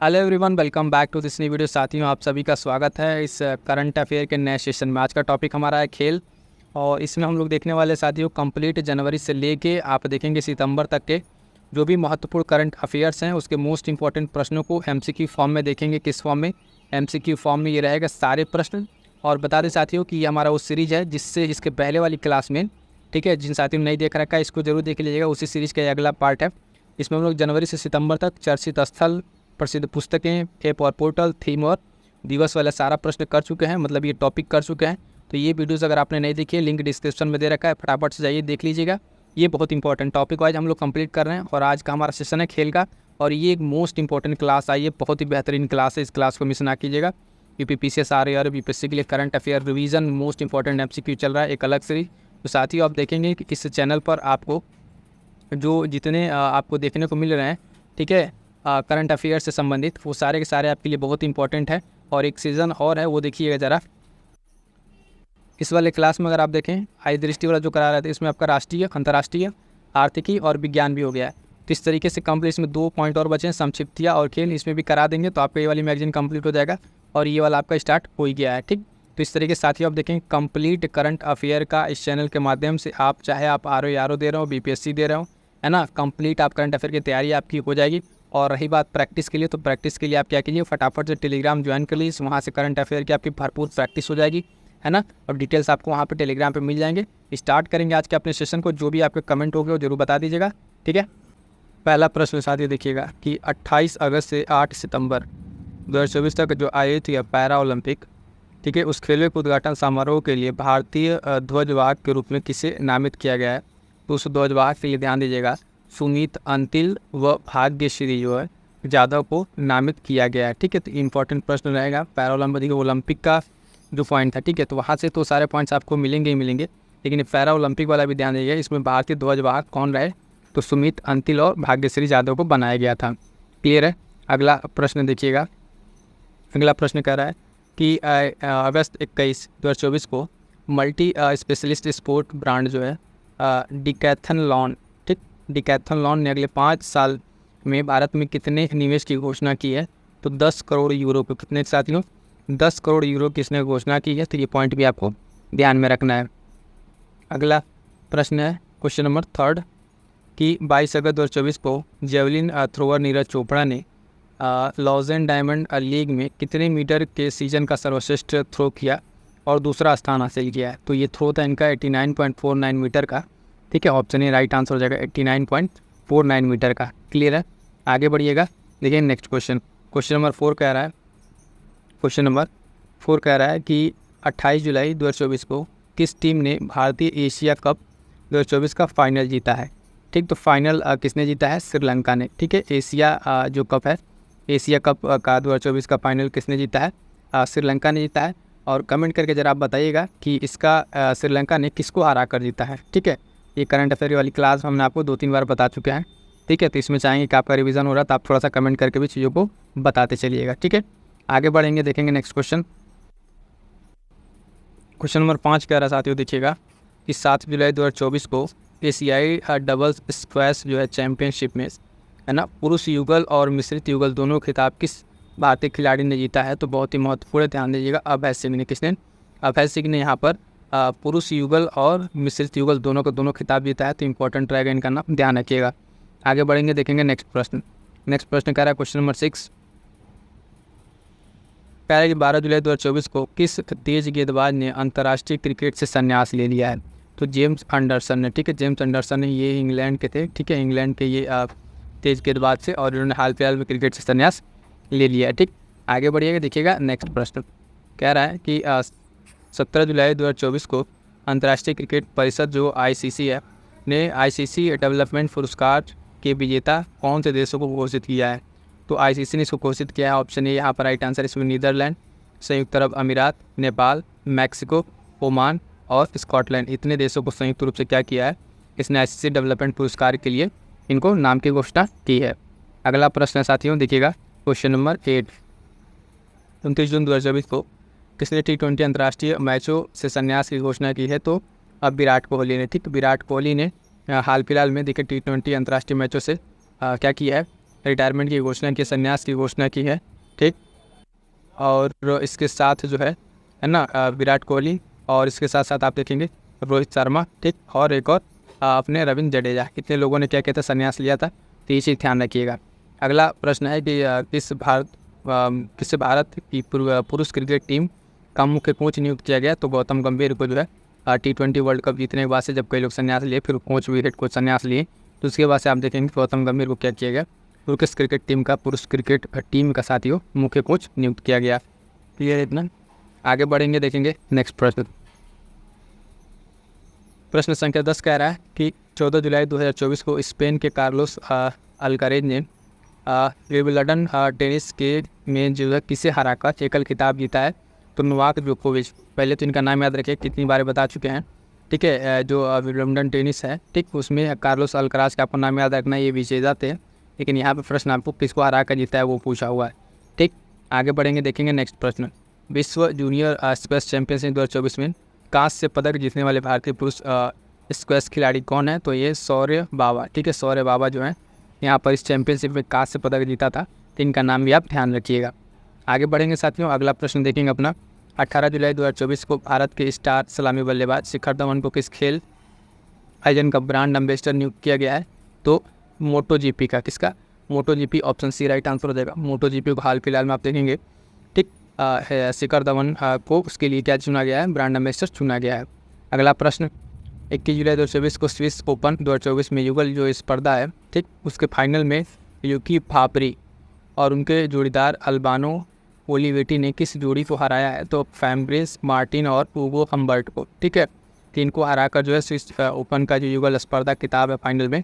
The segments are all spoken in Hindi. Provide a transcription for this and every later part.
Hello everyone, welcome back to this new video. साथियों, आप सभी का स्वागत है इस करंट अफेयर के नए सेशन में। आज का टॉपिक हमारा है खेल, और इसमें हम लोग देखने वाले साथियों कंप्लीट जनवरी से लेके आप देखेंगे सितंबर तक के जो भी महत्वपूर्ण करंट अफेयर्स हैं उसके मोस्ट इंपॉर्टेंट प्रश्नों को एमसीक्यू फॉर्म में देखेंगे। किस फॉर्म में? एमसीक्यू फॉर्म में ये रहेगा सारे प्रश्न। और बता दें साथियों कि ये हमारा वो सीरीज़ है जिससे इसके पहले वाली क्लास में, ठीक है, जिन साथियों ने नहीं देख रखा है इसको जरूर देख लीजिएगा। उसी सीरीज़ का ये अगला पार्ट है। इसमें हम लोग जनवरी से सितंबर तक चर्चित स्थल, प्रसिद्ध पुस्तकें, ऐप और पोर्टल, थीम और दिवस वाला सारा प्रश्न कर चुके हैं, मतलब ये टॉपिक कर चुके हैं। तो ये वीडियोस अगर आपने नहीं देखी है, लिंक डिस्क्रिप्शन में दे रखा है, फटाफट से जाइए देख लीजिएगा। ये बहुत इंपॉर्टेंट टॉपिक वाइज हम लोग कंप्लीट कर रहे हैं। और आज का हमारा सेशन है खेल का, और ये एक मोस्ट इंपॉर्टेंट क्लास आई है, बहुत ही बेहतरीन क्लास है। इस क्लास को मिस ना कीजिएगा। यूपीपीसीएस RAR यूपीएससी के लिए current affair revision most important MCQ चल रहा है, एक अलग सीरीज। तो साथ ही आप देखेंगे कि इस चैनल पर आपको जो जितने आपको देखने को मिल रहे हैं, ठीक है, करंट अफेयर से संबंधित, वो सारे के सारे आपके लिए बहुत इंपॉर्टेंट है। और एक सीज़न और है, वो देखिएगा ज़रा। इस वाले क्लास में अगर आप देखें, आई दृष्टि वाला जो करा रहे थे, इसमें आपका राष्ट्रीय, अंतर्राष्ट्रीय, आर्थिकी और विज्ञान भी हो गया है। तो इस तरीके से कंप्लीट, इसमें 2 पॉइंट और बचे हैं, संक्षिप्तियाँ और खेल, इसमें भी करा देंगे तो आपका ये वाली मैगजीन कंप्लीट हो जाएगा। और ये वाला आपका स्टार्ट हो ही गया है, ठीक। तो इस तरीके से साथियों आप देखें कंप्लीट करंट अफेयर का इस चैनल के माध्यम से आप, चाहे आप RO दे रहे हो, BPSC दे रहे हो, है ना, कंप्लीट आप करंट अफेयर की तैयारी आपकी हो जाएगी। और रही बात प्रैक्टिस के लिए, तो प्रैक्टिस के लिए आप क्या कीजिए, फटाफट से टेलीग्राम ज्वाइन कर लीजिए। वहाँ से करंट अफेयर की आपकी भरपूर प्रैक्टिस हो जाएगी, है ना। और डिटेल्स आपको वहाँ पे टेलीग्राम पे मिल जाएंगे। स्टार्ट करेंगे आज के अपने सेशन को। जो भी आपके कमेंट हो गए वो जरूर बता दीजिएगा, ठीक है। पहला प्रश्न साथियों देखिएगा कि 28 अगस्त से 8 सितंबर 2024 तक जो आयोजित हुआ पैरा ओलंपिक, ठीक है, उस खेलों के उद्घाटन समारोह के लिए भारतीय ध्वजवाहक के रूप में किसे नामित किया गया है? तो उस ध्वजवाहक के लिए ध्यान दीजिएगा, सुमित अंतिल व भाग्यश्री जो है जाधव को नामित किया गया है, ठीक है। तो इंपॉर्टेंट प्रश्न रहेगा पैरा ओलंपिक का जो पॉइंट था, ठीक है। तो वहाँ से तो सारे पॉइंट्स आपको मिलेंगे ही मिलेंगे, लेकिन पैरा ओलंपिक वाला भी ध्यान दीजिएगा। इसमें भारतीय ध्वजवाहक कौन रहे? तो सुमित अंतिल और भाग्यश्री जाधव को बनाया गया था। क्लियर है। अगला प्रश्न देखिएगा। अगला प्रश्न कह रहा है कि अगस्त 21, 2024 को मल्टी स्पेशलिस्ट स्पोर्ट ब्रांड जो है डिकैथलॉन, ठीक, डिकैथलॉन ने अगले 5 साल में भारत में कितने निवेश की घोषणा की है? तो 10 करोड़ यूरो पे। कितने साथियों? 10 करोड़ यूरो की इसने घोषणा की है। तो ये पॉइंट भी आपको ध्यान में रखना है। अगला प्रश्न है क्वेश्चन नंबर 3 कि 22 अगस्त 2024 को जेवलिन थ्रोअर नीरज चोपड़ा ने लॉजन डायमंड लीग में कितने मीटर के सीजन का सर्वश्रेष्ठ थ्रो किया और दूसरा स्थान हासिल किया है? तो ये थ्रो था इनका 89.49 मीटर का, ठीक है। ऑप्शन ए राइट आंसर हो जाएगा, 89.49 मीटर का। क्लियर है। आगे बढ़िएगा। देखिए नेक्स्ट क्वेश्चन, क्वेश्चन नंबर 4 कह रहा है, क्वेश्चन नंबर 4 कह रहा है कि 28 जुलाई 2024 को किस टीम ने भारतीय एशिया कप 2024 का फाइनल जीता है? ठीक, तो फाइनल किसने जीता है? श्रीलंका ने, ठीक है। एशिया जो कप है, एशिया कप का 2024 का फाइनल किसने जीता है? श्रीलंका ने जीता है। और कमेंट करके ज़रा आप बताइएगा कि इसका श्रीलंका ने किसको हरा कर जीता है, ठीक है। ये करंट अफेयर वाली क्लास हमने आपको 2-3 बार बता चुके हैं, ठीक है। तो इसमें चाहेंगे कि आपका रिवीजन हो रहा है तो आप थोड़ा सा कमेंट करके भी चीज़ों को बताते चलिएगा, ठीक है। आगे बढ़ेंगे, देखेंगे नेक्स्ट क्वेश्चन। क्वेश्चन नंबर 5 कह रहा साथियों देखिएगा कि 7 जुलाई 2024 को एशियाई डबल्स स्क्वैश जो है चैम्पियनशिप में, है ना, पुरुष युगल और मिश्रित युगल दोनों खिताब किस भारतीय खिलाड़ी ने जीता है? तो बहुत ही महत्वपूर्ण, ध्यान दीजिएगा। अभय सिंह ने। किसने? अभय सिंह ने यहाँ पर पुरुष युगल और मिश्रित युगल दोनों को दोनों खिताब जीता है। तो इंपॉर्टेंट रहेगा, इनका नाम ध्यान रखिएगा। आगे बढ़ेंगे, देखेंगे नेक्स्ट प्रश्न। नेक्स्ट प्रश्न कह रहा है क्वेश्चन नंबर 6 कह रहा है कि 12 जुलाई 2024 को किस तेज गेंदबाज ने अंतर्राष्ट्रीय क्रिकेट से संन्यास ले लिया है? तो जेम्स एंडरसन ने, ठीक है। जेम्स एंडरसन ने, ये इंग्लैंड के थे, ठीक है, इंग्लैंड के ये तेज गेंदबाज से, और इन्होंने हाल फिलहाल में क्रिकेट से संन्यास ले लिया है, ठीक। आगे बढ़िएगा, देखिएगा नेक्स्ट प्रश्न। कह रहा है कि 17 जुलाई 2024 को अंतर्राष्ट्रीय क्रिकेट परिषद जो ICC है ने ICC डेवलपमेंट पुरस्कार के विजेता कौन से देशों को घोषित किया है? तो ICC ने इसको घोषित किया है। ऑप्शन ए यहाँ पर राइट आंसर, इसमें नीदरलैंड, संयुक्त अरब अमीरात, नेपाल, मैक्सिको, ओमान और स्कॉटलैंड, इतने देशों को संयुक्त रूप से क्या किया है? इसने ICC डेवलपमेंट पुरस्कार के लिए इनको नाम की घोषणा की है। अगला प्रश्न है साथियों देखिएगा, क्वेश्चन नंबर 8 29 जून 2024 को किसने T20 अंतर्राष्ट्रीय मैचों से संन्यास की घोषणा की है? तो अब विराट कोहली ने, ठीक। विराट कोहली ने हाल फिलहाल में देखिए T20 अंतर्राष्ट्रीय मैचों से क्या किया है? रिटायरमेंट की घोषणा की, संन्यास की घोषणा की है। ठीक, और इसके साथ जो है ना विराट कोहली, और इसके साथ साथ आप देखेंगे रोहित शर्मा, ठीक, और एक और अपने रविंद्र जडेजा, कितने लोगों ने क्या कहते हैं संन्यास लिया था। तो ये चीज़ ध्यान रखिएगा। अगला प्रश्न है कि किस भारत की पुरुष क्रिकेट टीम का मुख्य कोच नियुक्त किया गया। तो गौतम गंभीर को जो है T20 वर्ल्ड कप जीतने के बाद से जब कई लोग संन्यास लिए, फिर कोच भी हेड कोच संन्यास लिए, तो उसके बाद से आप देखेंगे गौतम गंभीर को क्या किया गया, पुरुष क्रिकेट टीम का साथियों मुख्य कोच नियुक्त किया गया। क्लियर है इतना? आगे बढ़ेंगे, देखेंगे नेक्स्ट प्रश्न। प्रश्न संख्या 10 कह रहा है कि 14 जुलाई 2024 को स्पेन के कार्लोस अल्कारेज ने विंबलडन टेनिस के में जो है किसे हराकर एकल खिताब जीता है। तो नोवाक जोकोविच, पहले तो इनका नाम याद रखिए, कितनी बार बता चुके हैं। ठीक है, जो विंबलडन टेनिस है, ठीक, उसमें कार्लोस अल्काराज का आपको नाम याद रखना, ये विजेता थे, लेकिन यहाँ पे प्रश्न आपको किसको हरा कर जीता है वो पूछा हुआ है। ठीक, आगे बढ़ेंगे, देखेंगे नेक्स्ट प्रश्न। विश्व जूनियर स्क्वैश चैंपियनशिप 2024 में कांस्य पदक जीतने वाले भारतीय पुरुष स्क्वैश खिलाड़ी कौन है। तो ये शौर्य बाबा, ठीक है, शौर्य बाबा जो है यहाँ पर इस चैंपियनशिप में कांस्य पदक जीता था, तो इनका नाम भी आप ध्यान रखिएगा। आगे बढ़ेंगे साथियों, अगला प्रश्न देखेंगे अपना। 18 जुलाई 2024 को भारत के स्टार सलामी बल्लेबाज शिखर धवन को किस खेल आयोजन का ब्रांड एम्बेसडर नियुक्त किया गया है। तो मोटो जीपी का, किसका, Moto GP, option C right answer हो जाएगा। मोटो जीपी को हाल फिलहाल में आप देखेंगे, ठीक, शिखर धवन को उसके लिए क्या चुना गया है, ब्रांड एम्बेसडर चुना गया है। अगला प्रश्न, 21 जुलाई 2024 को स्विस ओपन 2024 में युगल जो स्पर्धा है, ठीक, उसके फाइनल में यूकी फापरी और उनके जोड़ीदार अल्बानो ओलिवेटी ने किस जोड़ी को हराया है। तो फैम्ब्रेस मार्टिन और ऊगो हम्बर्ट को, ठीक है, तीन को हराकर जो है स्विस ओपन का जो युगल स्पर्धा किताब है फाइनल में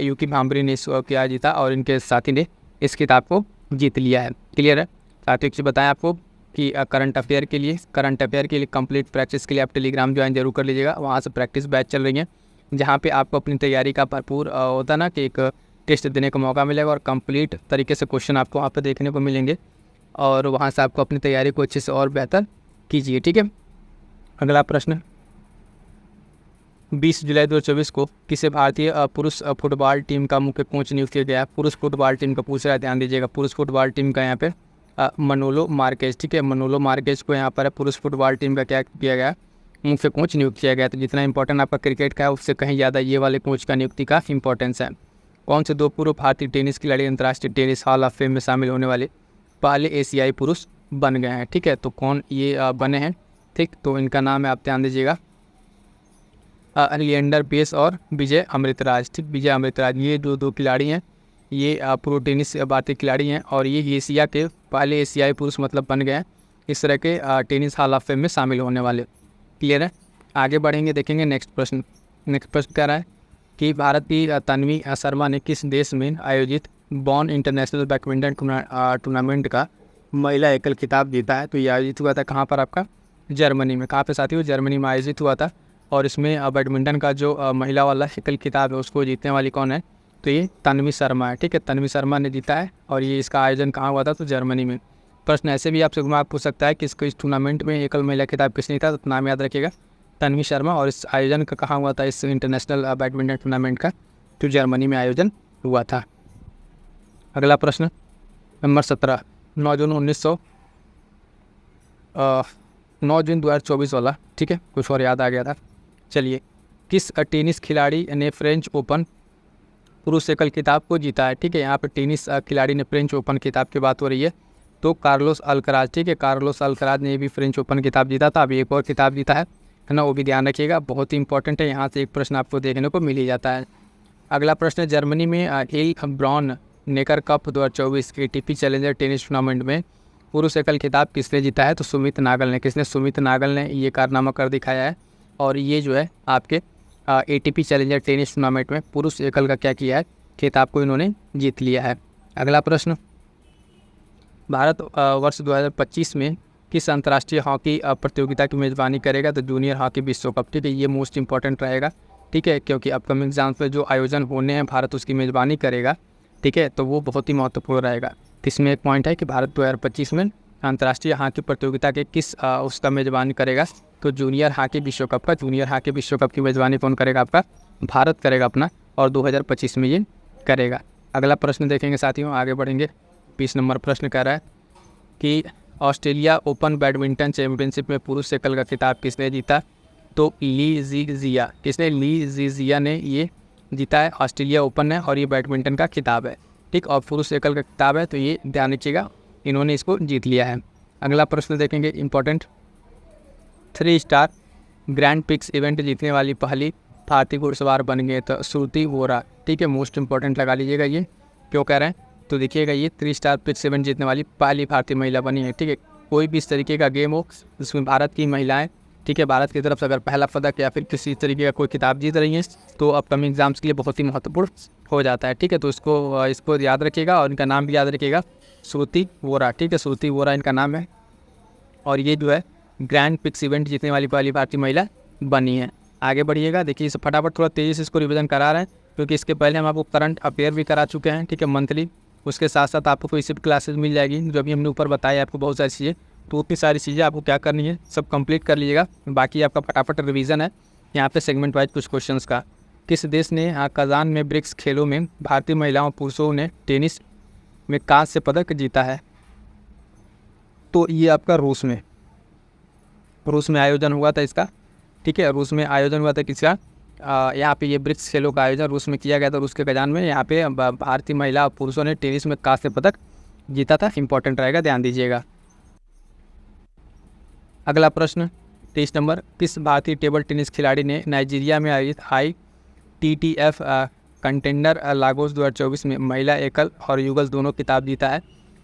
यूकी फाम्बरी ने क्या जीता, और इनके साथी ने इस किताब को जीत लिया है। क्लियर है साथियों? एक चीज़ बताएं आपको कि करंट अफेयर के लिए कंप्लीट प्रैक्टिस के लिए आप टेलीग्राम ज्वाइन जरूर कर लीजिएगा। वहाँ से प्रैक्टिस बैच चल रही है, जहाँ पे आपको अपनी तैयारी का भरपूर होता ना कि एक टेस्ट देने का मौका मिलेगा, और कंप्लीट तरीके से क्वेश्चन आपको वहाँ पे देखने को मिलेंगे, और वहाँ से आपको अपनी तैयारी को अच्छे से और बेहतर कीजिए। ठीक है, अगला प्रश्न, 20 जुलाई 2024 को किसे भारतीय पुरुष फुटबॉल टीम का मुख्य कोच नियुक्त किया गया। पुरुष फुटबॉल टीम का पूछ रहा है, ध्यान दीजिएगा। पुरुष फुटबॉल टीम का यहाँ पे मनोलो मार्केज, ठीक है, मनोलो मार्केज को यहाँ पर पुरुष फुटबॉल टीम का क्या किया गया, मुख्य कोच नियुक्त किया गया। तो जितना इंपॉर्टेंट आपका क्रिकेट का है, उससे कहीं ज़्यादा ये वाले कोच का नियुक्ति का इंपॉर्टेंस है। कौन से दो पूर्व भारतीय टेनिस खिलाड़ी अंतर्राष्ट्रीय टेनिस हॉल ऑफ फेम में शामिल होने वाले पहले एशियाई पुरुष बन गए हैं। ठीक है, तो कौन ये बने हैं, ठीक, तो इनका नाम है, आप ध्यान दीजिएगा, लिएंडर पेस और विजय अमृतराज। ठीक, विजय अमृतराज, ये जो दो खिलाड़ी हैं, ये प्रो टेनिस भारतीय खिलाड़ी हैं, और ये एशिया के पहले एशियाई पुरुष मतलब बन गए हैं इस तरह के टेनिस हॉल ऑफ फेम में शामिल होने वाले। क्लियर है? आगे बढ़ेंगे, देखेंगे नेक्स्ट प्रश्न। नेक्स्ट प्रश्न कह रहा है कि भारत की तन्वी शर्मा ने किस देश में आयोजित बॉन इंटरनेशनल बैडमिंटन टूर्नामेंट का महिला एकल खिताब जीता है। तो ये आयोजित हुआ था कहाँ पर, आपका जर्मनी में। कहाँ पे साथियों? जर्मनी में आयोजित हुआ था, और इसमें बैडमिंटन का जो महिला वाला एकल खिताब है उसको जीतने वाली कौन है, तो ये तन्वी शर्मा है। ठीक है, तन्वी शर्मा ने जीता है, और ये इसका आयोजन कहाँ हुआ था, तो जर्मनी में। प्रश्न ऐसे भी आपसे घुमा पूछ सकता है कि इस टूर्नामेंट में एकल महिला खिताब किसने जीता, तो नाम याद रखिएगा, तन्वी शर्मा। और इस आयोजन का कहाँ हुआ था, इस इंटरनेशनल बैडमिंटन टूर्नामेंट का, तो जर्मनी में आयोजन हुआ था। अगला प्रश्न नंबर 17, 9 जून 2024 वाला, ठीक है, कुछ और याद आ गया था। चलिए, किस टेनिस खिलाड़ी ने फ्रेंच ओपन पुरुष एकल खिताब को जीता है। ठीक है, यहाँ पर टेनिस खिलाड़ी ने फ्रेंच ओपन खिताब की बात हो रही है, तो कार्लोस अल्कराज। ठीक है, कार्लोस अल्कराज ने भी फ्रेंच ओपन खिताब जीता था, अभी एक और खिताब जीता है ना, वो भी ध्यान रखिएगा, बहुत ही इंपॉर्टेंट है। यहाँ से एक प्रश्न आपको देखने को मिल ही जाता है। अगला प्रश्न, जर्मनी में Heilbronn Neckar cup 2024 ATP challenger tennis tournament में पुरुष एकल खिताब किसने जीता है, तो सुमित नागल ने। किसने? सुमित नागल ने ये कारनामा कर दिखाया है, और ये जो है आपके ATP चैलेंजर टेनिस टूर्नामेंट में पुरुष एकल का क्या किया है, खिताब को इन्होंने जीत लिया है। अगला प्रश्न, भारत वर्ष 2025 में किस अंतर्राष्ट्रीय हॉकी प्रतियोगिता की मेज़बानी करेगा, तो जूनियर हॉकी विश्व कप। ठीक है, ये मोस्ट इंपॉर्टेंट रहेगा, ठीक है, क्योंकि अपकमिंग एग्जाम्स में जो आयोजन होने हैं भारत उसकी मेज़बानी करेगा। ठीक है, तो वो बहुत ही महत्वपूर्ण रहेगा। इसमें एक पॉइंट है कि भारत 2025 में अंतर्राष्ट्रीय हॉकी प्रतियोगिता के किस उसका मेज़बानी करेगा, तो जूनियर हॉकी विश्व कप का। जूनियर हॉकी विश्व कप की मेज़बानी कौन करेगा, आपका भारत करेगा अपना, और 2025 में ये करेगा। अगला प्रश्न देखेंगे साथियों, आगे बढ़ेंगे। 20 नंबर प्रश्न कह रहा है कि ऑस्ट्रेलिया ओपन बैडमिंटन चैंपियनशिप में पुरुष एकल का खिताब किसने जीता? तो ली जीजिया। किसने? ली जीजिया ने ये जीता है। ऑस्ट्रेलिया ओपन है और ये बैडमिंटन का खिताब है, ठीक। और पुरुष एकल का खिताब है, तो ये ध्यान रखिएगा, इन्होंने इसको जीत लिया है। अगला प्रश्न देखेंगे important. 3 star grand pics event जीतने वाली पहली भारतीय घुड़सवार बन गए तो श्रुति वोरा, ठीक है। मोस्ट इंपॉर्टेंट लगा लीजिएगा, ये क्यों कह रहे हैं तो देखिएगा, ये 3 स्टार पिक्स इवेंट जीतने वाली पहली भारतीय महिला बनी है, ठीक है। कोई भी इस तरीके का गेम हो जिसमें भारत की महिलाएं, ठीक है, भारत की तरफ से अगर पहला पदक या फिर किसी तरीके का कोई खिताब जीत रही हैं तो अपकमिंग एग्जाम्स के लिए बहुत ही महत्वपूर्ण हो जाता है, ठीक है। तो इसको याद रखिएगा और इनका नाम भी याद रखिएगा, श्रुति वोरा, ठीक है। श्रुति वोरा इनका नाम है और ये जो है ग्रैंड पिक्स इवेंट जीतने वाली पहली भारतीय महिला बनी है। आगे बढ़िएगा, देखिए इसे फटाफट थोड़ा तेज़ी से इसको रिवीजन करा रहे हैं क्योंकि इसके पहले हम आपको करंट अफेयर भी करा चुके हैं, ठीक है, मंथली। उसके साथ साथ आपको कोई सिर्फ क्लासेस मिल जाएगी जो अभी हमने ऊपर बताया आपको बहुत सारी चीज़ें, तो उतनी सारी चीज़ें आपको क्या करनी है, सब कंप्लीट कर लीजिएगा। बाकी आपका फटाफट रिवीजन है यहाँ पे सेगमेंट वाइज कुछ क्वेश्चंस का। किस देश ने कजान में ब्रिक्स खेलों में भारतीय महिलाओं पुरुषों ने टेनिस में कांस्य पदक जीता है? तो ये आपका रूस में आयोजन हुआ था इसका, ठीक है। रूस में आयोजन हुआ था किसका? यहाँ पे ये ब्रिक्स खेलों का आयोजन रूस में किया गया था। रूस के कजान में यहाँ पे भारतीय महिला और पुरुषों ने टेनिस में कांस्य पदक जीता था। इंपॉर्टेंट रहेगा, ध्यान दीजिएगा। अगला प्रश्न 23 नंबर, किस भारतीय टेबल टेनिस खिलाड़ी ने नाइजीरिया में आयोजित ITTF कंटेंडर लागोस 2024 में महिला एकल और युगल दोनों खिताब जीता है?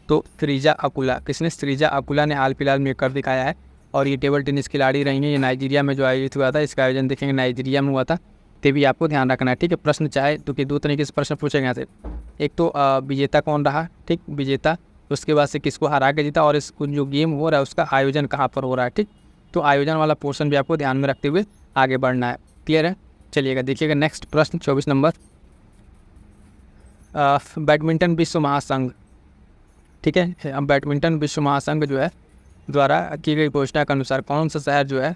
तो श्रीजा अकुला। किसने? श्रीजा अकुला ने हाल फिलहाल में कर दिखाया है और ये टेबल टेनिस खिलाड़ी रही हैं। ये नाइजीरिया में जो आयोजित हुआ था, इसका आयोजन देखेंगे नाइजीरिया में हुआ था, ते भी आपको ध्यान रखना है, ठीक है। प्रश्न चाहे तो कि 2 तरीके से प्रश्न पूछेंगे यहाँ से। एक तो विजेता कौन रहा, ठीक, विजेता, उसके बाद से किसको हरा के जीता और इस जो गेम हो रहा है उसका आयोजन कहाँ पर हो रहा है, ठीक। तो आयोजन वाला पोर्शन भी आपको ध्यान में रखते हुए आगे बढ़ना है। क्लियर है? चलिएगा देखिएगा नेक्स्ट प्रश्न 24 नंबर, बैडमिंटन विश्व महासंघ, ठीक है। बैडमिंटन विश्व महासंघ जो है द्वारा की गई घोषणा के अनुसार कौन सा शहर जो है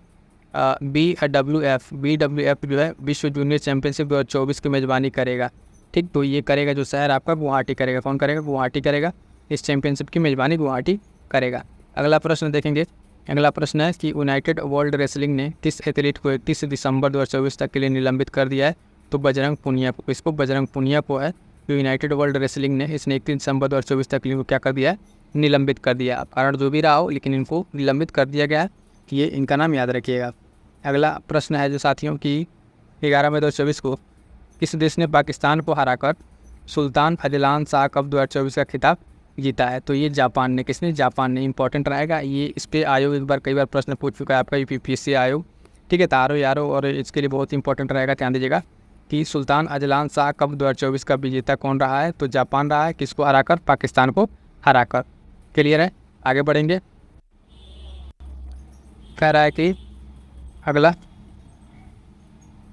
BWF जो है विश्व जूनियर चैंपियनशिप 2024 की मेज़बानी करेगा, ठीक। तो ये करेगा जो शहर आपका गुवाहाटी करेगा। कौन करेगा? गुवाहाटी करेगा। इस चैंपियनशिप की मेज़बानी गुवाहाटी करेगा। अगला प्रश्न देखेंगे। अगला प्रश्न है कि यूनाइटेड वर्ल्ड रेसलिंग ने किस एथलीट को 31 दिसंबर 2024 तक के लिए निलंबित कर दिया है? तो बजरंग पुनिया को। इसको बजरंग पुनिया को है जो यूनाइटेड वर्ल्ड रेसलिंग ने इसने 31 दिसंबर 2024 तक के लिए क्या कर दिया है? निलंबित कर दिया। कारण जो भी रहा हो लेकिन इनको निलंबित कर दिया गया है, ये इनका नाम याद रखिएगा। अगला प्रश्न है जो साथियों की 11 मई 2024 को किस देश ने पाकिस्तान को हराकर सुल्तान अजलान शाह कप 2024 का खिताब जीता है? तो ये जापान ने। किसने? जापान ने। इंपॉर्टेंट रहेगा ये, इस पर आयोग एक बार कई बार प्रश्न पूछ चुका है आपका UPSC आयोग, ठीक है। तारो यारो, और इसके लिए बहुत इंपॉर्टेंट रहेगा, ध्यान दीजिएगा कि सुल्तान अजलान शाह कप 2024 का विजेता कौन रहा है? तो जापान रहा है। किसको हराकर? पाकिस्तान को हराकर। क्लियर है? आगे बढ़ेंगे। कह रहा है कि अगला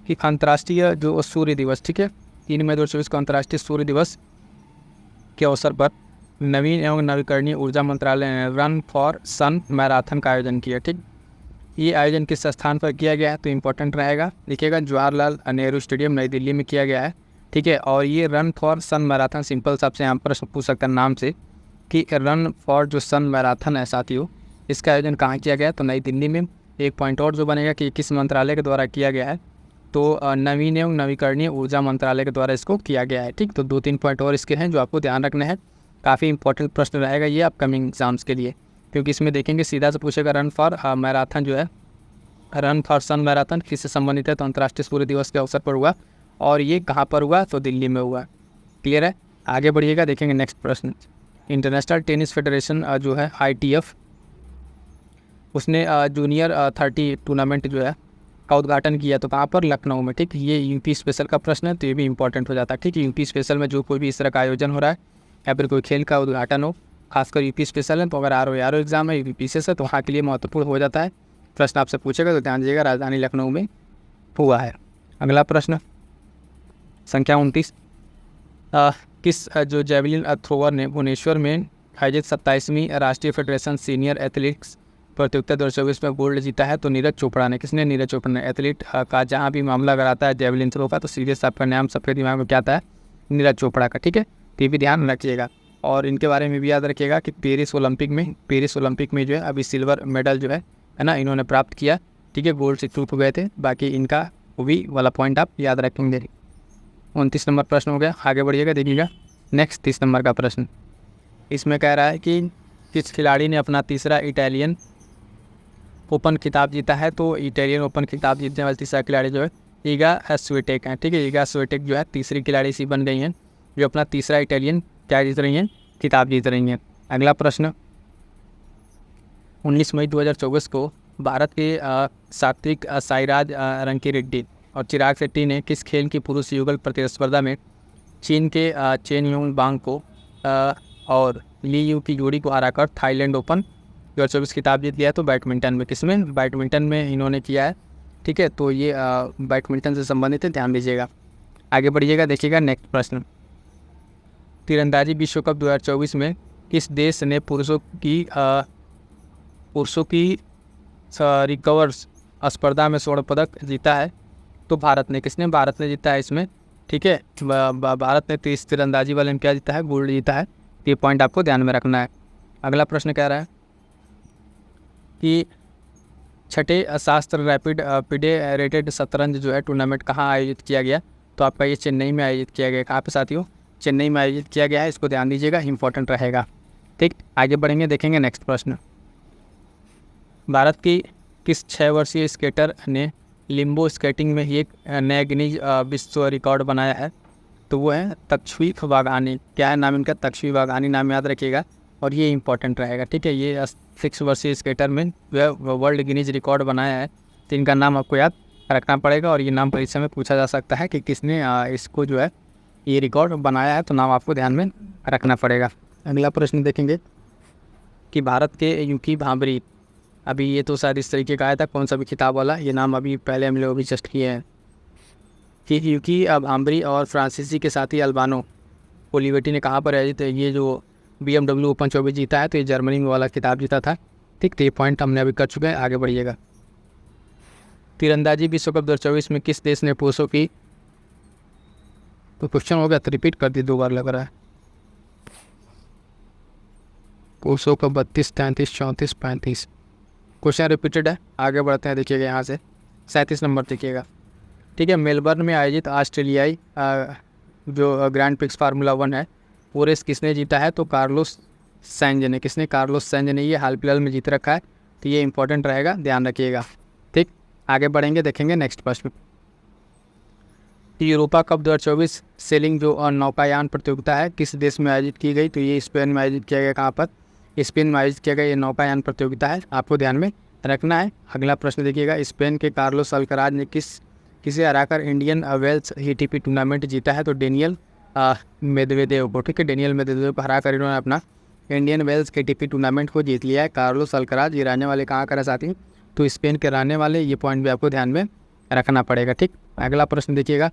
कि अंतर्राष्ट्रीय जो सूर्य दिवस, ठीक है, 3 मई 2024 को अंतर्राष्ट्रीय सूर्य दिवस के अवसर पर नवीन एवं नवीकरणीय ऊर्जा मंत्रालय ने रन फॉर सन मैराथन का आयोजन किया, ठीक। ये आयोजन किस स्थान पर किया गया है? तो इम्पोर्टेंट रहेगा, देखिएगा जवाहरलाल नेहरू स्टेडियम नई दिल्ली में किया गया है, ठीक है। और ये run for sun marathon simple सा आपसे यहाँ प्रश्न पूछ सकता है नाम से कि रन फॉर जो सन मैराथन है साथियों, इसका आयोजन कहाँ किया गया है? तो नई दिल्ली में। एक पॉइंट और जो बनेगा कि किस मंत्रालय के द्वारा किया गया है? तो नवीन एवं नवीकरणीय ऊर्जा मंत्रालय के द्वारा इसको किया गया है, ठीक। तो 2-3 पॉइंट और इसके हैं जो आपको ध्यान रखने हैं। काफ़ी इंपॉर्टेंट प्रश्न रहेगा ये अपकमिंग एग्जाम्स के लिए, क्योंकि इसमें देखेंगे सीधा से पूछेगा रन फॉर मैराथन जो है, रन फॉर सन मैराथन किससे संबंधित है? तो अंतर्राष्ट्रीय सूर्य दिवस के अवसर पर हुआ और ये कहाँ पर हुआ? तो दिल्ली में हुआ। क्लियर है? आगे बढ़िएगा, देखेंगे नेक्स्ट प्रश्न। इंटरनेशनल टेनिस फेडरेशन जो है ITF, उसने जूनियर 30 टूर्नामेंट जो है का उद्घाटन किया, तो कहाँ पर? लखनऊ में, ठीक। ये UP स्पेशल का प्रश्न है तो ये भी इंपॉर्टेंट हो जाता है, ठीक है। UP स्पेशल में जो कोई भी इस तरह का आयोजन हो रहा है या फिर कोई खेल का उद्घाटन हो, खासकर UP स्पेशल है, तो अगर RO एग्जाम है UPSS है तो वहाँ के लिए महत्वपूर्ण हो जाता है। प्रश्न आपसे पूछेगा तो ध्यान दीजिएगा, राजधानी लखनऊ में हुआ है। अगला प्रश्न संख्या 29, किस जो जेवलिन थ्रोअर ने भुवनेश्वर में आयोजित 27वीं राष्ट्रीय फेडरेशन सीनियर एथलेटिक्स प्रतियोगिता 2024 में गोल्ड जीता है? तो नीरज चोपड़ा ने। किसने? नीरज चोपड़ा ने। एथलीट का जहाँ भी मामला अगर आता है जेवलिन थ्रो का तो सीरियस आपका नाम सबके दिमाग में क्या आता है? नीरज चोपड़ा का, ठीक है। तो ये भी ध्यान रखिएगा। और इनके बारे में भी याद रखिएगा कि पेरिस ओलंपिक में जो है अभी सिल्वर मेडल जो है ना इन्होंने प्राप्त किया। ठीक है, गोल्ड से चूक गए थे, बाकी इनका वो भी वाला पॉइंट आप याद रखेंगे। 29 नंबर प्रश्न हो गया, आगे बढ़िएगा, देखिएगा नेक्स्ट 30 नंबर का प्रश्न। इसमें कह रहा है कि किस खिलाड़ी ने अपना तीसरा इटालियन ओपन खिताब जीता है। तो इटालियन ओपन खिताब जीतने वाले तीसरा खिलाड़ी जो है ईगा स्विटेक है। ठीक है, ईगा स्विटेक जो है तीसरी खिलाड़ी सी बन गई हैं जो अपना तीसरा इटालियन क्या जीत रही हैं, खिताब जीत रही हैं। अगला प्रश्न, 19 मई 2024 को भारत के सात्विक साईराज रंकीरेड्डी और चिराग शेट्टी ने किस खेल की पुरुष युगल प्रतिस्पर्धा में चीन के चेन योंग बांग को और ली यू की जोड़ी को हराकर थाईलैंड ओपन 2024 खिताब जीत लिया। तो बैडमिंटन में, किसमें, बैडमिंटन में इन्होंने किया है। ठीक है, तो ये बैडमिंटन से संबंधित है, ध्यान दीजिएगा। आगे बढ़िएगा, देखिएगा नेक्स्ट प्रश्न। तीरंदाजी विश्व कप 2024 में किस देश ने पुरुषों की रिकवर्स स्पर्धा में स्वर्ण पदक जीता है। तो भारत ने, किसने, भारत ने जीता है इसमें। ठीक है, भारत ने तीरंदाजी वाले में क्या जीता है, गोल्ड जीता है। ये पॉइंट आपको ध्यान में रखना है। अगला प्रश्न कह रहा है कि छठे शास्त्र रैपिड फेडरेटेड शतरंज जो है टूर्नामेंट कहाँ आयोजित किया गया। तो आपका ये चेन्नई में आयोजित किया गया। कहाँ पे साथियों, चेन्नई में आयोजित किया गया है, इसको ध्यान दीजिएगा, इंपॉर्टेंट रहेगा। ठीक, आगे बढ़ेंगे, देखेंगे नेक्स्ट प्रश्न। भारत की किस 6 वर्षीय स्केटर ने लिम्बो स्केटिंग में एक नया गिनीज विश्व रिकॉर्ड बनाया है। तो वो है तक्षवी वाघानी। क्या है नाम इनका, तक्षवी वाघानी नाम याद रखिएगा और ये इंपॉर्टेंट रहेगा। ठीक है, ये 6 वर्षीय स्केटर में वर्ल्ड गिनीज रिकॉर्ड बनाया है, तो इनका नाम आपको याद रखना पड़ेगा। और ये नाम परीक्षा में पूछा जा सकता है कि किसने इसको जो है ये रिकॉर्ड बनाया है, तो नाम आपको ध्यान में रखना पड़ेगा। अगला प्रश्न देखेंगे कि भारत के यूकी भांबरी, अभी ये तो शायद इस तरीके का आया था, कौन सा भी खिताब वाला, ये नाम अभी पहले हम लोग भी जस्ट किए हैं कि यूकी भांबरी और फ्रांसीसी के साथी अल्बानो ओलिवेटी ने कहाँ पर आयोजित ये जो BMW ओपन 24 जीता है। तो ये जर्मनी में वाला खिताब जीता था। ठीक, तो ये पॉइंट हमने अभी कर चुके हैं, आगे बढ़िएगा। तीरंदाजी विश्व कप 2024 में किस देश ने पुरुषों की, तो क्वेश्चन हो गया तो रिपीट कर दी, 2 बार लग रहा है। पुरुषों का 32, 33, 34, 35 क्वेश्चन रिपीटेड है। आगे बढ़ते हैं, देखिएगा यहाँ से 37 नंबर देखिएगा। ठीक है, मेलबर्न में आयोजित ऑस्ट्रेलियाई जो ग्रैंड प्रिक्स फार्मूला 1 है वो रेस किसने जीता है। तो कार्लोस सैंज ने, किसने, कार्लोस सैंज ने ये हाल फिलहाल में जीत रखा है। तो ये इंपॉर्टेंट रहेगा, ध्यान रखिएगा। ठीक, आगे बढ़ेंगे, देखेंगे नेक्स्ट प्रश्न। यूरोपा कप 2024 सेलिंग जो नौकायान प्रतियोगिता है किस देश में आयोजित की गई। तो ये स्पेन में आयोजित किया गया। कहाँ पर, स्पेन में आयोजित किया गया ये नौकायान प्रतियोगिता है, आपको ध्यान में रखना है। अगला प्रश्न देखिएगा, स्पेन के कार्लोस अल्कराज ने किसे हराकर इंडियन वेल्स ATP टूर्नामेंट जीता है। तो डेनियल मेदवेदेव को। ठीक है, डेनियल मेदवेदेव को हराकर इन्होंने अपना इंडियन वेल्स ATP टूर्नामेंट को जीत लिया है। कार्लोस अल्कराज ये रहने वाले कहाँ का साथी, तो स्पेन के रहने वाले, ये पॉइंट भी आपको ध्यान में रखना पड़ेगा। ठीक, अगला प्रश्न देखिएगा।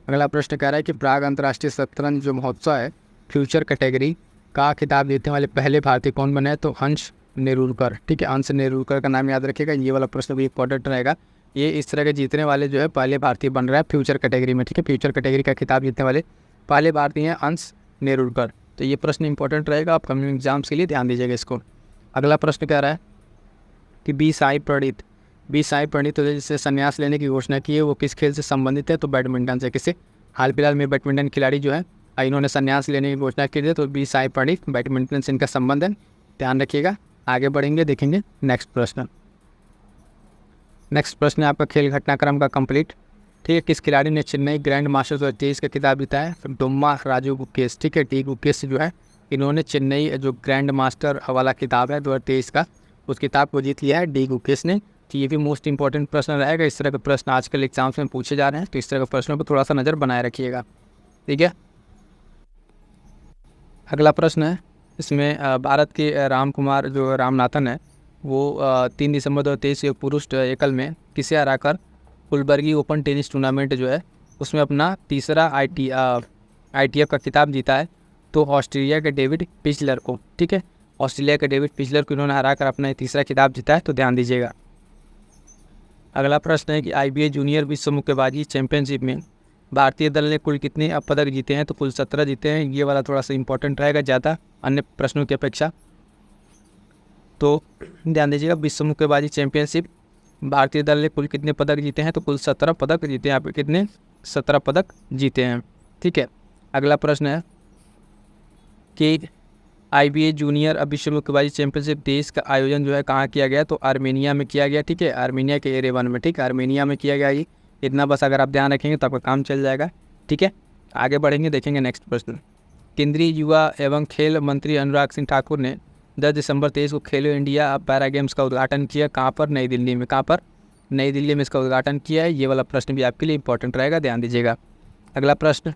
अगला प्रश्न कह रहा है कि प्राग अंतर्राष्ट्रीय शतरंज जो महोत्सव है फ्यूचर कैटेगरी का खिताब जीतने वाले पहले भारतीय कौन बने हैं। तो हंस नेरुरकर। ठीक है, हंस नेरुरकर का नाम याद रखिएगा, ये वाला प्रश्न भी इंपॉर्टेंट रहेगा। ये इस तरह के जीतने वाले जो है पहले भारतीय बन रहा है फ्यूचर कैटेगरी में। ठीक है, फ्यूचर कैटेगरी का खिताब जीतने वाले पहले भारतीय हैं हंस नेरुरकर। तो ये प्रश्न इंपॉर्टेंट रहेगा, आप कमिंग एग्जाम्स के लिए ध्यान दीजिएगा इसको। अगला प्रश्न कह रहा है कि बी साई प्रणीत जिससे संन्यास लेने की घोषणा की है वो किस खेल से संबंधित है। तो बैडमिंटन से। किसे, हाल फिलहाल में बैडमिंटन खिलाड़ी जो है इन्होंने संन्यास लेने की घोषणा की है। तो बी साई प्रणीत, बैडमिंटन से इनका संबंध है, ध्यान रखिएगा। आगे बढ़ेंगे, देखेंगे नेक्स्ट प्रश्न। नेक्स्ट प्रश्न है आपका खेल घटनाक्रम का कंप्लीट। ठीक है, किस खिलाड़ी ने चेन्नई ग्रैंड मास्टर्स 2023 का खिताब जीता है। डोम्मा राजू गुकेश। ठीक है, टी गुकेश जो है इन्होंने चेन्नई जो ग्रैंड मास्टर वाला खिताब है 2023 का, उस किताब को जीत लिया है डी गुकेश ने। तो ये भी मोस्ट इंपॉर्टेंट प्रश्न रहेगा। इस तरह के प्रश्न आजकल एग्जाम्स में पूछे जा रहे हैं, तो इस तरह के प्रश्नों पर थोड़ा सा नज़र बनाए रखिएगा। ठीक है, अगला प्रश्न है इसमें भारत के रामकुमार जो रामनाथन है वो 3 दिसंबर 2023 पुरुष एकल में किसे हराकर कुलबर्गी ओपन टेनिस टूर्नामेंट जो है उसमें अपना तीसरा ITF का खिताब जीता है। तो ऑस्ट्रेलिया के डेविड पिचलर को। ठीक है, ऑस्ट्रेलिया के डेविड पिचलर को इन्होंने हराकर अपना तीसरा खिताब जीता है, तो ध्यान दीजिएगा। अगला प्रश्न है कि IBA जूनियर विश्व मुक्केबाजी चैंपियनशिप में भारतीय दल ने कुल कितने पदक जीते हैं? तो कुल 17 जीते हैं। ये वाला थोड़ा सा इंपॉर्टेंट रहेगा ज़्यादा अन्य प्रश्नों की अपेक्षा, तो ध्यान दीजिएगा। विश्व मुक्केबाजी चैंपियनशिप भारतीय दल ने कुल कितने पदक जीते हैं? तो कुल 17 पदक जीते हैं। यहाँ पे कितने? 17 पदक जीते हैं। ठीक है, अगला प्रश्न है कि IBA जूनियर विश्व मुक्केबाजी चैंपियनशिप देश का आयोजन जो है कहाँ किया गया? तो आर्मेनिया में किया गया। ठीक है, आर्मेनिया के एरेवन में। ठीक है, आर्मेनिया में किया गया। ये इतना बस अगर आप ध्यान रखेंगे तो आपका काम चल जाएगा। ठीक है, आगे बढ़ेंगे, देखेंगे नेक्स्ट प्रश्न। केंद्रीय युवा एवं खेल मंत्री अनुराग सिंह ठाकुर ने 10 दिसंबर 23 को खेलो इंडिया पैरा गेम्स का उद्घाटन किया। कहाँ पर? नई दिल्ली में। कहाँ पर? नई दिल्ली में इसका उद्घाटन किया है। ये वाला प्रश्न भी आपके लिए इंपॉर्टेंट रहेगा, ध्यान दीजिएगा। अगला प्रश्न,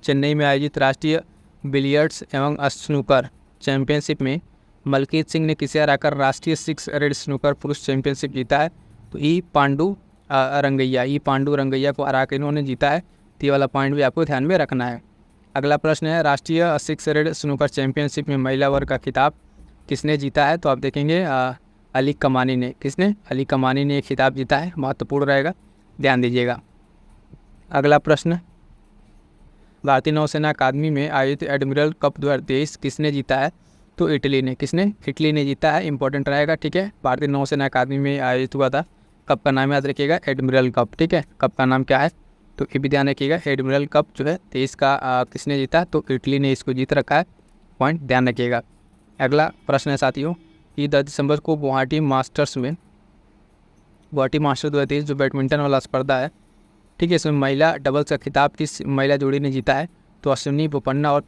चेन्नई में आयोजित राष्ट्रीय बिलियर्ड्स एवं स्नूकर चैंपियनशिप में मलकीत सिंह ने किसे हराकर राष्ट्रीय 6 रेड स्नूकर पुरुष चैंपियनशिप जीता है? तो ई पांडु रंगैया को हरा कर इन्होंने जीता है। तो ये वाला पॉइंट भी आपको ध्यान में रखना है। अगला प्रश्न है, राष्ट्रीय 6 रेड स्नूकर चैंपियनशिप में महिला वर्ग का खिताब किसने जीता है? तो आप देखेंगे अली कमानी ने। किसने? अली कमानी ने खिताब जीता है। महत्वपूर्ण रहेगा, ध्यान दीजिएगा। अगला प्रश्न, भारतीय नौसेना अकादमी में आयोजित एडमिरल कप 2023 किसने जीता है? तो इटली ने। किसने? इटली ने जीता है। इंपॉर्टेंट रहेगा। ठीक है, भारतीय नौसेना अकादमी में आयोजित हुआ था। कप का नाम याद रखिएगा, एडमिरल कप। ठीक है, कप का नाम क्या है? तो ये भी ध्यान रखिएगा। एडमिरल कप जो है 23 का किसने जीता? तो इटली ने इसको जीत रखा है। पॉइंट ध्यान रखिएगा। अगला प्रश्न है साथियों कि 10 दिसंबर को गुवाहाटी मास्टर्स 2023 जो बैडमिंटन वाला स्पर्धा है, ठीक है, इसमें महिला डबल्स का खिताब किस महिला जोड़ी ने जीता है? तो अश्विनी बोपन्ना और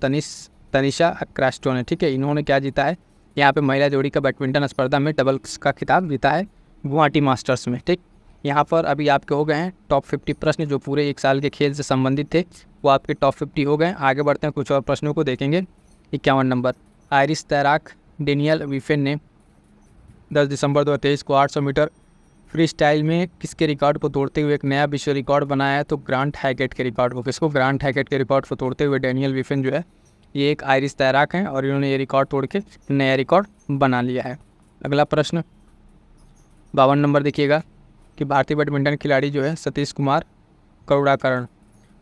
तनिषा क्रास्टो ने। ठीक है, इन्होंने क्या जीता है? यहाँ पे महिला जोड़ी का बैडमिंटन स्पर्धा में डबल्स का खिताब जीता है गुवाहाटी मास्टर्स में। ठीक, यहाँ पर अभी आपके हो गए हैं टॉप 50 प्रश्न जो पूरे एक साल के खेल से संबंधित थे, वो आपके टॉप 50 हो गए। आगे बढ़ते हैं, कुछ और प्रश्नों को देखेंगे। 51 नंबर, आयरिश तैराक डेनियल विफेन ने 10 दिसंबर 2023 को 800 मीटर फ्री स्टाइल में किसके रिकॉर्ड को तोड़ते हुए एक नया विश्व रिकॉर्ड बनाया है? तो ग्रांट हैकेट के रिकॉर्ड को। किसको? ग्रांट हैकेट के रिकॉर्ड को तोड़ते हुए डेनियल विफेन जो है ये एक आयरिश तैराक हैं और इन्होंने ये रिकॉर्ड तोड़ के नया रिकॉर्ड बना लिया है। अगला प्रश्न 52 नंबर देखिएगा कि भारतीय बैडमिंटन खिलाड़ी जो है सतीश कुमार करुणाकरण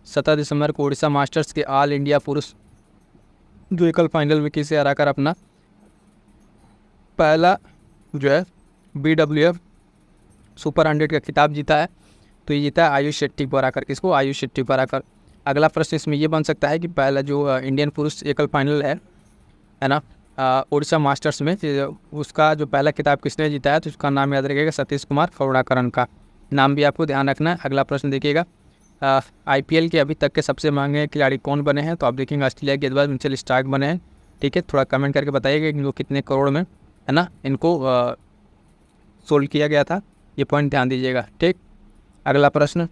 17 दिसंबर को उड़ीसा मास्टर्स के ऑल इंडिया पुरुष जो एकल फाइनल में किसे हराकर अपना पहला जो है BWF सुपर 100 का खिताब जीता है? तो ये जीता है आयुष शेट्टी को हराकर। किसको? आयुष शेट्टी को हराकर। अगला प्रश्न इसमें ये बन सकता है कि पहला जो इंडियन पुरुष एकल फाइनल है ना, उड़ीसा मास्टर्स में, उसका जो पहला खिताब किसने जीता है? तो उसका नाम याद रखिएगा, सतीश कुमार करुणाकरण का नाम भी आपको ध्यान रखना है। अगला प्रश्न देखिएगा, IPL के अभी तक के सबसे महंगे खिलाड़ी कौन बने हैं? तो आप देखेंगे ऑस्ट्रेलिया के बाद मिचेल स्टार्क बने हैं। ठीक है, थोड़ा कमेंट करके बताइएगा इनको कितने करोड़ में है ना इनको सोल्ड किया गया था, ये पॉइंट ध्यान दीजिएगा। ठीक, अगला प्रश्न,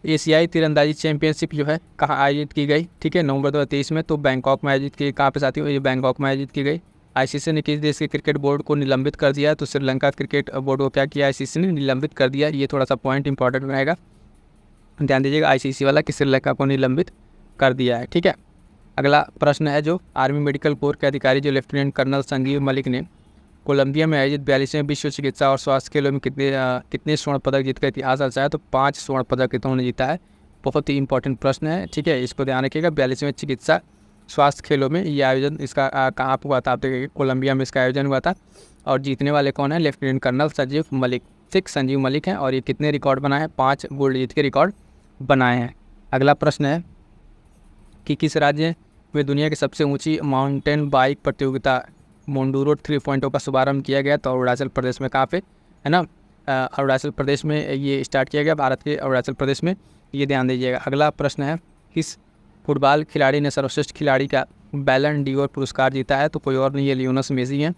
एशियाई तीरंदाजी चैंपियनशिप जो है कहाँ आयोजित की गई? ठीक है, नवंबर 2023 में। तो बैंकॉक में आयोजित की। कहाँ पे साथियों? ये बैंकॉक में आयोजित की गई। ICC ने किस देश के क्रिकेट बोर्ड को निलंबित कर दिया? तो श्रीलंका क्रिकेट बोर्ड को क्या किया? ICC ने निलंबित कर दिया। ये थोड़ा सा पॉइंट इंपॉर्टेंट रहेगा, ध्यान दीजिएगा। ICC वाला कि श्रीलंका को निलंबित कर दिया है। ठीक है, अगला प्रश्न है जो आर्मी मेडिकल कोर के अधिकारी जो लेफ्टिनेंट कर्नल संजीव मलिक ने कोलंबिया में आयोजित 42वें विश्व चिकित्सा और स्वास्थ्य खेलों में कितने स्वर्ण पदक जीतकर इतिहास रचा है? तो 5 स्वर्ण पदक इन्होंने जीता है। बहुत ही इंपॉर्टेंट प्रश्न है। ठीक है, इसको ध्यान रखिएगा। 42वें चिकित्सा स्वास्थ्य खेलों में ये आयोजन इसका कहाँ पर हुआ था? आप देखिए कोलंबिया में इसका आयोजन हुआ था। और जीतने वाले कौन है? Lieutenant colonel Sanjeev Malik. ठीक, संजीव मलिक हैं और ये कितने रिकॉर्ड बनाए हैं? 5 गोल्ड जीत के रिकॉर्ड बनाए हैं। अगला प्रश्न है कि किस राज्य में दुनिया की सबसे ऊंची माउंटेन बाइक प्रतियोगिता मोंडूरो 3.0 का शुभारंभ किया गया? तो अरुणाचल प्रदेश में। कहाँ पे है ना? अरुणाचल प्रदेश में ये स्टार्ट किया गया, भारत के अरुणाचल प्रदेश में, ये ध्यान दीजिएगा। अगला प्रश्न है किस फुटबॉल खिलाड़ी ने सर्वश्रेष्ठ खिलाड़ी का बैलन डीओर पुरस्कार जीता है? तो कोई और नहीं, ये लियोनेल मेसी हैं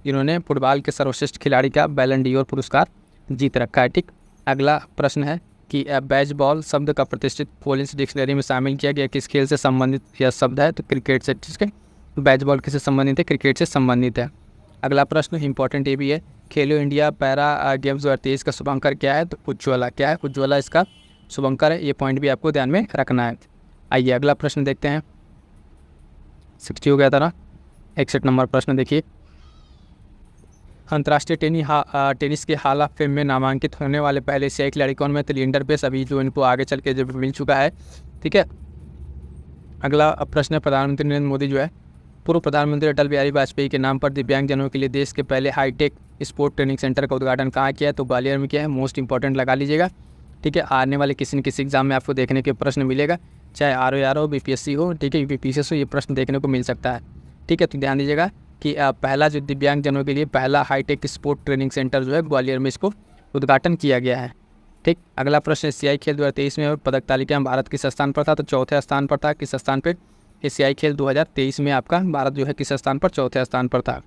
जिन्होंने फुटबॉल के सर्वश्रेष्ठ खिलाड़ी का बैलन डीओर पुरस्कार जीत रखा है। ठीक, अगला प्रश्न है कि बेसबॉल शब्द का प्रतिष्ठित पोलिश डिक्शनरी में शामिल किया गया किस खेल से संबंधित यह शब्द है? तो क्रिकेट से। ठीक है, बेसबॉल किससे संबंधित है? क्रिकेट से संबंधित है। अगला प्रश्न इंपॉर्टेंट ये भी है, खेलो इंडिया पैरा गेम्स 2023 का शुभंकर क्या है? तो उज्ज्वला। क्या है? उज्ज्वला इसका शुभंकर है। ये पॉइंट भी आपको ध्यान में रखना है। आइए अगला प्रश्न देखते हैं। 60 हो गया था ना, 61 नंबर प्रश्न देखिए, अंतर्राष्ट्रीय टेनिस के हॉल ऑफ फेम में नामांकित होने वाले पहले एशियाई खिलाड़ी कौन में? तो लिएंडर पेस, अभी जो इनको आगे चल के जब मिल चुका है। ठीक है, अगला प्रश्न है, प्रधानमंत्री नरेंद्र मोदी जो है पूर्व प्रधानमंत्री अटल बिहारी वाजपेयी के नाम पर दिव्यांगजनों के लिए देश के पहले हाईटेक स्पोर्ट ट्रेनिंग सेंटर का उद्घाटन कहाँ किया है? तो ग्वालियर में किया है। मोस्ट इंपॉर्टेंट लगा लीजिएगा। ठीक है, आने वाले किसी न किसी एग्जाम में आपको देखने के प्रश्न मिलेगा, चाहे ROR हो, BPSC हो, ठीक है, UPPCS हो, ये प्रश्न देखने को मिल सकता है। ठीक है, तो ध्यान दीजिएगा कि पहला जो दिव्यांगजनों के लिए पहला हाईटेक स्पोर्ट ट्रेनिंग सेंटर जो है ग्वालियर में इसको उद्घाटन किया गया है। ठीक, अगला प्रश्न, एशियाई खेल 2023 में पदक तालिका में भारत किस स्थान पर था? तो चौथे स्थान पर था। किस स्थान पर? एशियाई खेल 2023 में आपका भारत जो है किस स्थान पर? चौथे स्थान पर था।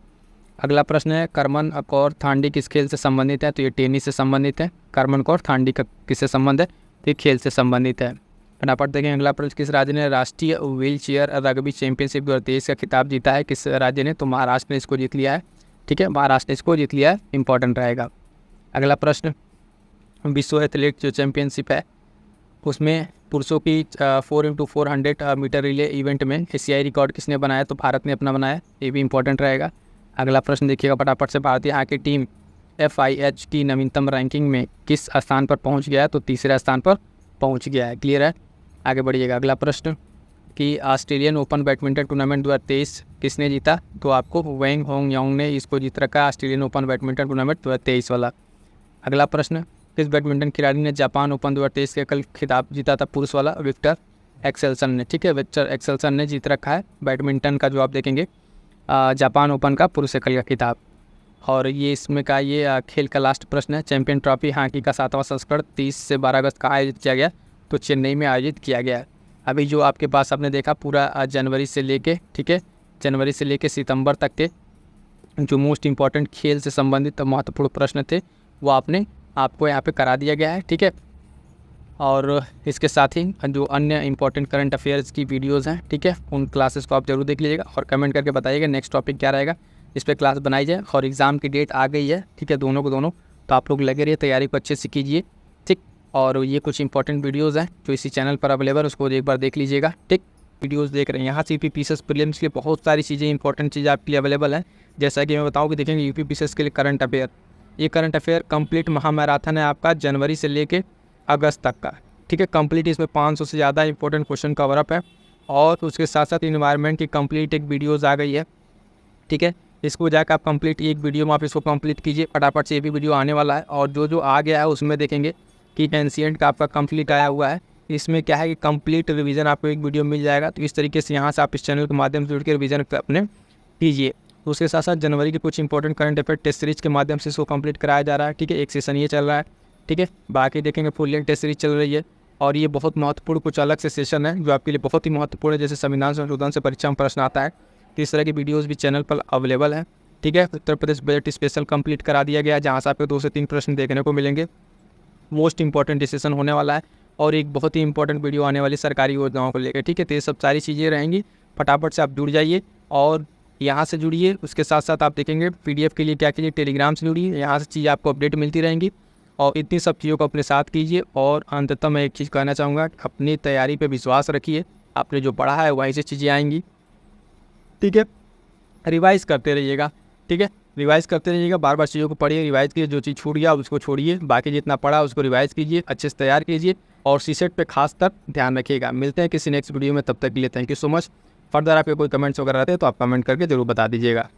अगला प्रश्न है, करमन कौर थांडी किस खेल से संबंधित है? तो ये टेनिस से संबंधित है। करमन कौर थांडी का किससे संबंध है? तो ये खेल से संबंधित है। फटाफट देखें अगला प्रश्न, किस राज्य ने राष्ट्रीय व्हील चेयर रग्बी चैंपियनशिप 2023 का खिताब जीता है? किस राज्य ने? तो महाराष्ट्र ने इसको जीत लिया है। ठीक है, महाराष्ट्र ने इसको जीत लिया है, इंपॉर्टेंट रहेगा। अगला प्रश्न, विश्व एथलेट जो चैंपियनशिप है उसमें पुरुषों की 4x400 मीटर रिले इवेंट में एशियाई रिकॉर्ड किसने बनाया? तो भारत ने अपना बनाया, ये भी इंपॉर्टेंट रहेगा। अगला प्रश्न देखिएगा फटाफट से, भारतीय हॉकी टीम FIH की नवीनतम रैंकिंग में किस स्थान पर पहुंच गया है? तो तीसरे स्थान पर पहुंच गया है। क्लियर है, आगे बढ़िएगा। अगला प्रश्न कि ऑस्ट्रेलियन ओपन बैडमिंटन टूर्नामेंट 2023 किसने जीता? तो आपको वेंग होंग यांग ने इसको जीत रखा है, ऑस्ट्रेलियन ओपन बैडमिंटन टूर्नामेंट 2023 वाला। अगला प्रश्न, किस बैडमिंटन खिलाड़ी ने जापान ओपन 2023 के कल खिताब जीता था? पुरुष वाला, विक्टर एक्सेल्सन ने। ठीक है, विक्टर एक्सेल्सन ने जीत रखा है बैडमिंटन का, जो आप देखेंगे जापान ओपन का पुरुष एकल का खिताब। और ये इसमें का ये खेल का लास्ट प्रश्न है, चैंपियन ट्रॉफी हॉकी का 7वां संस्करण 30 से 12 अगस्त का आयोजित किया गया? तो चेन्नई में आयोजित किया गया है। अभी जो आपके पास आपने देखा पूरा जनवरी से लेके, ठीक है, जनवरी से लेके सितंबर तक के जो मोस्ट इंपॉर्टेंट खेल से संबंधित महत्वपूर्ण प्रश्न थे वो आपको यहाँ पे करा दिया गया है। ठीक है, और इसके साथ ही जो अन्य इंपॉर्टेंट करंट अफेयर्स की वीडियोस हैं, ठीक है, उन क्लासेस को आप जरूर देख लीजिएगा और कमेंट करके बताइएगा नेक्स्ट टॉपिक क्या रहेगा, इस पर क्लास बनाई जाए। और एग्ज़ाम की डेट आ गई है, ठीक है, दोनों को दोनों, तो आप लोग लगे रहिए, तैयारी को अच्छे से कीजिए। ठीक, और ये कुछ इंपॉर्टेंट वीडियोज़ हैं जो इसी चैनल पर अवेलेबल, उसको एक बार देख लीजिएगा। ठीक, वीडियोज़ देख रहे हैं यहाँ से UPPCS प्रीलिम्स के लिए बहुत सारी चीज़ें इंपॉर्टेंट चीज़ें आपके लिए अवेलेबल हैं। जैसा कि मैं बताऊँ कि देखेंगे UPPCS के लिए करंट अफेयर, ये करंट अफेयर कंप्लीट महामैराथन है आपका, जनवरी से लेके अगस्त तक का। ठीक है, कंप्लीट इसमें 500 से ज़्यादा इंपॉर्टेंट क्वेश्चन कवरअप है। और उसके साथ साथ इन्वायरमेंट की कंप्लीट एक वीडियोज़ आ गई है। ठीक है, इसको जाकर आप कंप्लीट एक वीडियो में आप इसको कंप्लीट कीजिए फटाफट से, ये भी वीडियो आने वाला है। और जो आ गया है उसमें देखेंगे कि एंशिएंट का आपका कंप्लीट आया हुआ है, इसमें क्या है कि कंप्लीट रिवीजन आपको एक वीडियो मिल जाएगा। तो इस तरीके से यहाँ से आप इस चैनल के माध्यम से जुड़ के रिवीजन अपने कीजिए। उसके साथ साथ जनवरी के कुछ important current affair test series के माध्यम से इसको कंप्लीट कराया जा रहा है। ठीक है, एक सेशन ये चल रहा है। ठीक है, बाकी देखेंगे फुल लेंथ टेस्ट सीरीज चल रही है। और ये बहुत महत्वपूर्ण कुछ अलग से सेशन है जो आपके लिए बहुत ही महत्वपूर्ण है, जैसे संविधान संशोधन से परीक्षा में प्रश्न आता है, तो इस तरह की वीडियोज़ भी चैनल पर अवेलेबल है। ठीक है, Uttar Pradesh budget special complete करा दिया गया है, जहाँ से आपको 2 से 3 प्रश्न देखने को मिलेंगे। मोस्ट इंपॉर्टेंट डिसीजन होने वाला है और एक बहुत ही इंपॉर्टेंट वीडियो आने वाली सरकारी योजनाओं को लेकर। ठीक है, तो ये सब सारी चीज़ें रहेंगी, फटाफट से आप जुड़ जाइए और यहाँ से जुड़िए। उसके साथ साथ आप देखेंगे PDF के लिए क्या कीजिए, टेलीग्राम से जुड़िए, यहाँ से चीज़ें आपको अपडेट मिलती रहेंगी। और इतनी सब चीज़ों को अपने साथ कीजिए। और अंततः मैं एक चीज़ कहना चाहूँगा, अपनी तैयारी पे विश्वास रखिए, आपने जो पढ़ा है वहीं से चीज़ें आएंगी। ठीक है, रिवाइज़ करते रहिएगा। ठीक है, रिवाइज़ करते रहिएगा, बार बार चीज़ों को पढ़िए, रिवाइज़ कीजिए, जो चीज़ छूट गया उसको छोड़िए, बाकी जितना पढ़ा उसको रिवाइज़ कीजिए, अच्छे से तैयार कीजिए और CSET पे खास कर ध्यान रखिएगा। मिलते हैं किसी नेक्स्ट वीडियो में, तब तक के लिए thank you so much. Further आपके कोई कमेंट्स वगैरह रहते हैं तो आप कमेंट करके ज़रूर बता दीजिएगा।